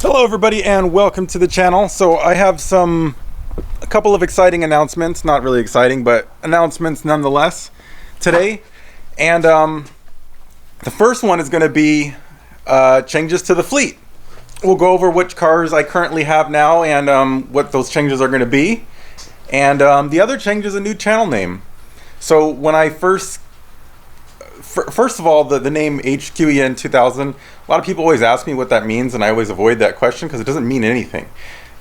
Hello everybody and welcome to the channel. So I have a couple of exciting announcements, not really exciting, but announcements nonetheless today. And the first one is going to be changes to the fleet. We'll go over which cars I currently have now and what those changes are going to be. And the other change is a new channel name. So when I first of all, the name HQEN 2000, a lot of people always ask me what that means, and I always avoid that question because it doesn't mean anything.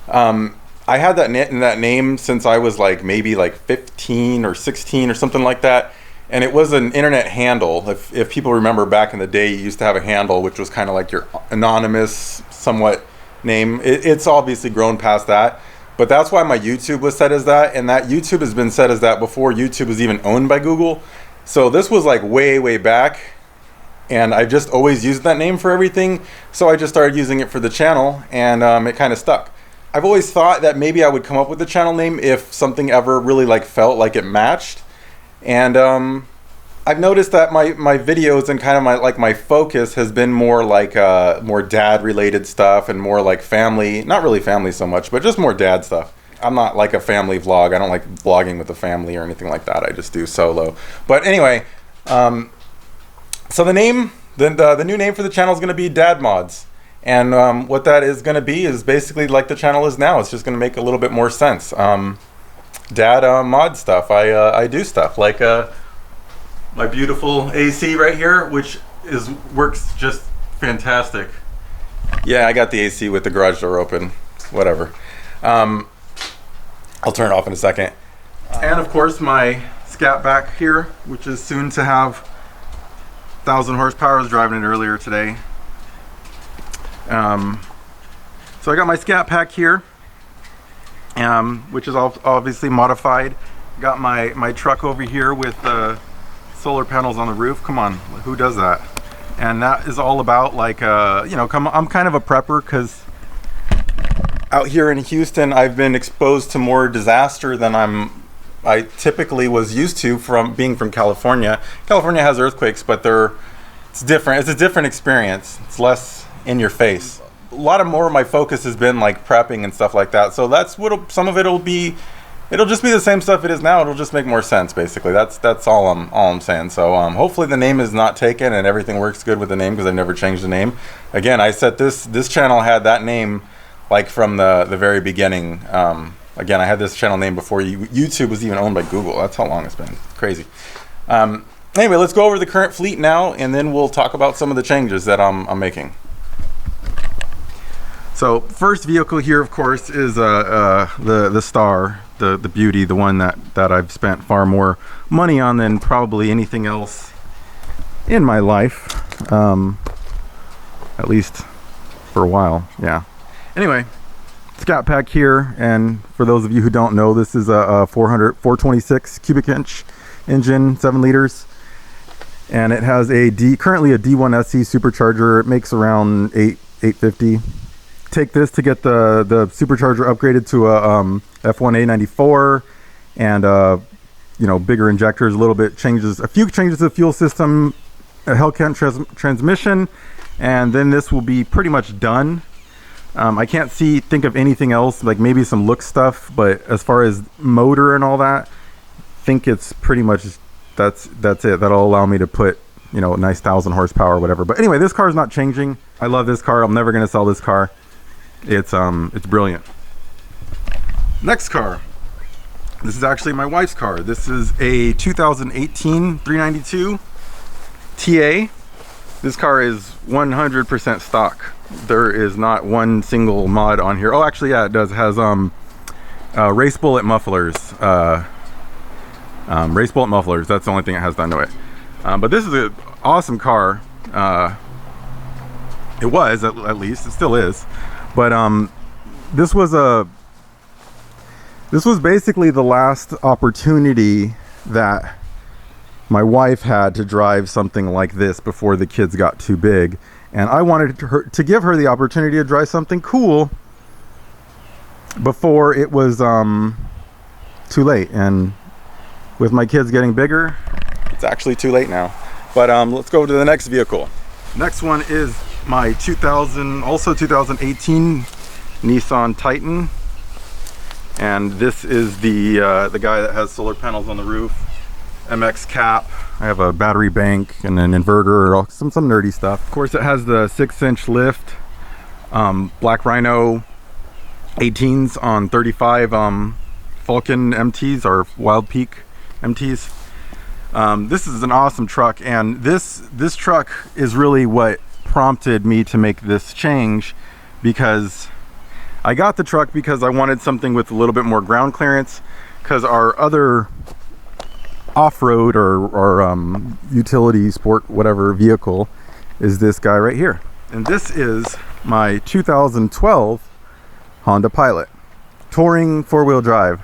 I had that name since I was maybe 15 or 16 or something like that, and it was an internet handle. If people remember back in the day, you used to have a handle which was kind of like your anonymous, somewhat name. It's obviously grown past that, but that's why my YouTube was set as that, and that YouTube has been set as that before YouTube was even owned by Google. So this was way back, and I just always used that name for everything. So I just started using it for the channel, and it kind of stuck. I've always thought that maybe I would come up with the channel name if something ever really felt like it matched. And I've noticed that my videos and kind of my focus has been more more dad related stuff and more family, not really family so much, but just more dad stuff. I'm not like a family vlog. I don't like vlogging with the family or anything like that. I just do solo. But anyway, so the name, the new name for the channel is going to be Dad Mods. And what that is going to be is basically like the channel is now. It's just going to make a little bit more sense. Dad mod stuff. I do stuff like my beautiful AC right here, which works just fantastic. Yeah, I got the AC with the garage door open. Whatever. I'll turn it off in a second. And of course my Scat back here, which is soon to have 1,000 horsepower. I was driving it earlier today. So I got my Scat Pack here, which is obviously modified. Got my truck over here with solar panels on the roof. Come on, who does that? And that is all about I'm kind of a prepper because out here in Houston, I've been exposed to more disaster than I typically was used to from being from California. California has earthquakes, but it's different. It's a different experience. It's less in your face. A lot more of my focus has been prepping and stuff like that. So that's what some of it'll just be the same stuff it is now. It'll just make more sense, basically. That's all I'm saying. So hopefully the name is not taken and everything works good with the name because I've never changed the name. Again, I set this channel had that name from the very beginning. Again, I had this channel name before YouTube was even owned by Google. That's how long it's been. It's crazy. Anyway, let's go over the current fleet now, and then we'll talk about some of the changes that I'm making. So first vehicle here, of course, is the Star, the Beauty, the one that I've spent far more money on than probably anything else in my life, at least for a while. Yeah. Anyway, Scat Pack here, and for those of you who don't know, this is a 426 cubic inch engine, 7 liters, and it has currently a D1 SC supercharger. It makes around 850. Take this to get the supercharger upgraded to a F1A94 and bigger injectors, a few changes to the fuel system, a Hellcat transmission, and then this will be pretty much done. I can't think of anything else, maybe some look stuff, but as far as motor and all that, I think it's pretty much that's it. That'll allow me to put a nice 1,000 horsepower or whatever. But anyway, this car is not changing. I love this car. I'm never going to sell this car. It's brilliant. Next car. This is actually my wife's car. This is a 2018 392 TA. This car is 100% stock. There is not one single mod on here. Oh, actually, yeah, it does. It has race bullet mufflers. Race bullet mufflers. That's the only thing it has done to it. But this is an awesome car. It was at least. It still is. But this was basically the last opportunity that my wife had to drive something like this before the kids got too big, and I wanted to give her the opportunity to drive something cool before it was too late. And with my kids getting bigger, it's actually too late now. But let's go to the next vehicle. Next one is my 2018 Nissan Titan, and this is the guy that has solar panels on the roof. MX cap. I have a battery bank and an inverter, some nerdy stuff. Of course, it has the 6-inch lift, Black Rhino 18s on 35 Falcon MTs or Wild Peak MTs. This is an awesome truck, and this truck is really what prompted me to make this change, because I got the truck because I wanted something with a little bit more ground clearance, because our other off-road or utility sport whatever vehicle is this guy right here, and this is my 2012 Honda Pilot touring four-wheel drive.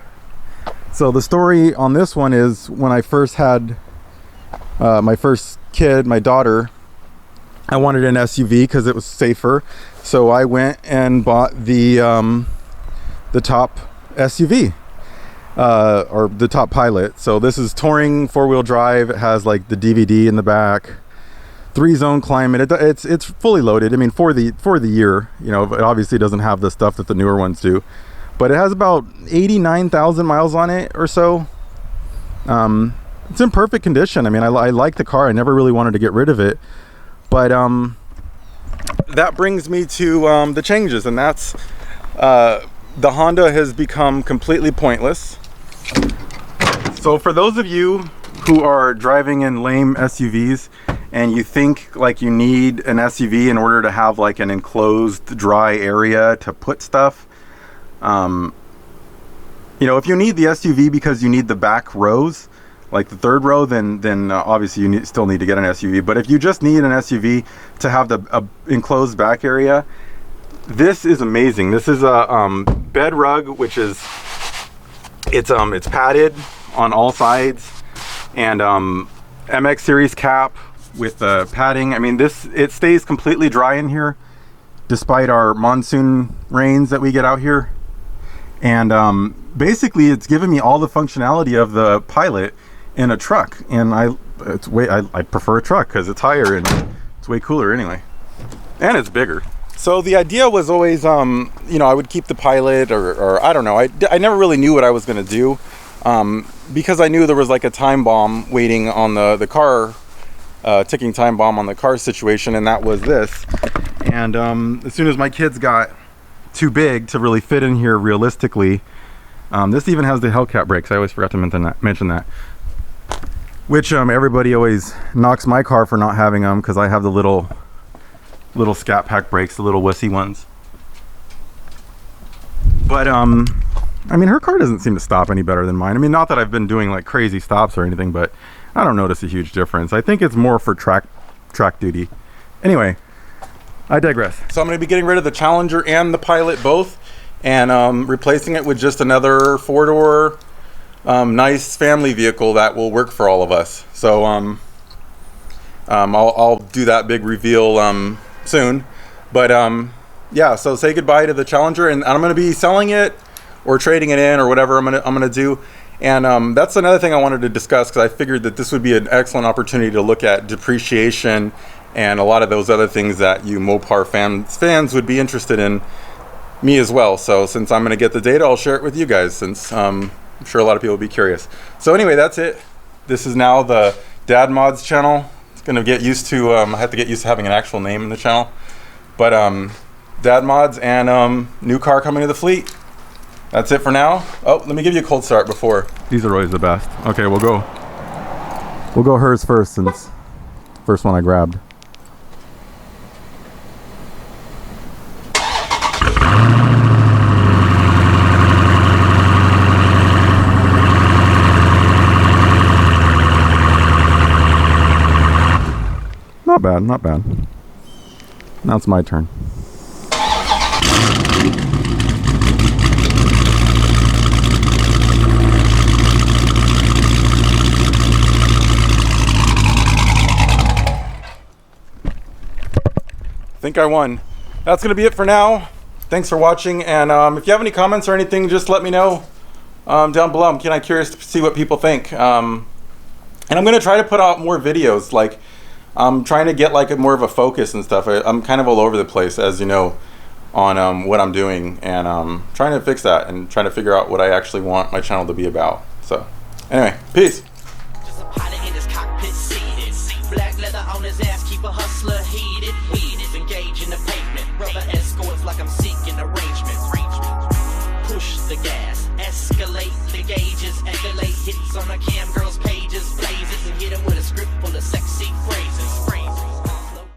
So the story on this one is, when I first had my first kid, my daughter, I wanted an SUV because it was safer, so I went and bought the top SUV, or the top Pilot. So this is touring four-wheel drive. It has like the DVD in the back, 3-zone climate. It's fully loaded. I mean, for the year, you know, it obviously doesn't have the stuff that the newer ones do, but it has about 89,000 miles on it or so. It's in perfect condition. I mean, I like the car. I never really wanted to get rid of it, but that brings me to the changes, and that's the Honda has become completely pointless. So for those of you who are driving in lame SUVs and you think like you need an SUV in order to have like an enclosed dry area to put stuff, you know, if you need the SUV because you need the back rows, like the third row, then obviously you still need to get an SUV. But if you just need an SUV to have the enclosed back area, this is amazing. This is a bed rug, which is it's padded on all sides, and MX series cap with the padding. I mean, it stays completely dry in here despite our monsoon rains that we get out here, and basically it's given me all the functionality of the Pilot in a truck, and I prefer a truck because it's higher and it's way cooler anyway, and it's bigger. So the idea was always, you know, I would keep the Pilot, or I don't know. I never really knew what I was going to do, because I knew there was like a time bomb waiting on the car, ticking time bomb on the car situation, and that was this. And as soon as my kids got too big to really fit in here realistically, this even has the Hellcat brakes. I always forgot to mention that. Which everybody always knocks my car for not having them, because I have the little Scat Pack brakes, the little wussy ones. But I mean, her car doesn't seem to stop any better than mine. I mean, not that I've been doing like crazy stops or anything, but I don't notice a huge difference. I think it's more for track duty. Anyway, I digress. So I'm going to be getting rid of the Challenger and the Pilot both, and replacing it with just another four-door nice family vehicle that will work for all of us. So I'll do that big reveal soon, but yeah, so say goodbye to the Challenger, and I'm going to be selling it or trading it in or whatever I'm going to do. And that's another thing I wanted to discuss, because I figured that this would be an excellent opportunity to look at depreciation and a lot of those other things that you Mopar fans would be interested in, me as well. So since I'm going to get the data, I'll share it with you guys, since I'm sure a lot of people will be curious. So anyway, that's it. This is now the Dad Mods channel. It's going to get used to, I have to get used to having an actual name in the channel. But Dad Mods and new car coming to the fleet. That's it for now. Oh, let me give you a cold start before. These are always the best. Okay, we'll go hers first, since first one I grabbed. Not bad, not bad. Now it's my turn. I think I won. That's gonna be it for now. Thanks for watching, and if you have any comments or anything, just let me know down below. I'm kind of curious to see what people think. And I'm gonna try to put out more videos. Like, I'm trying to get like more of a focus and stuff. I'm kind of all over the place, as you know, on what I'm doing, and trying to fix that and trying to figure out what I actually want my channel to be about. So anyway, peace. Just a pilot in his cockpit seated. Black leather on his ass, keep a hustler heated. Weeded, engage in the pavement. Brother escorts like I'm seeking arrangement. Push the gas, escalate the gauges, escalate hits on the cam girls' pages, blazes, and hit 'em with a script full of sexy phrases.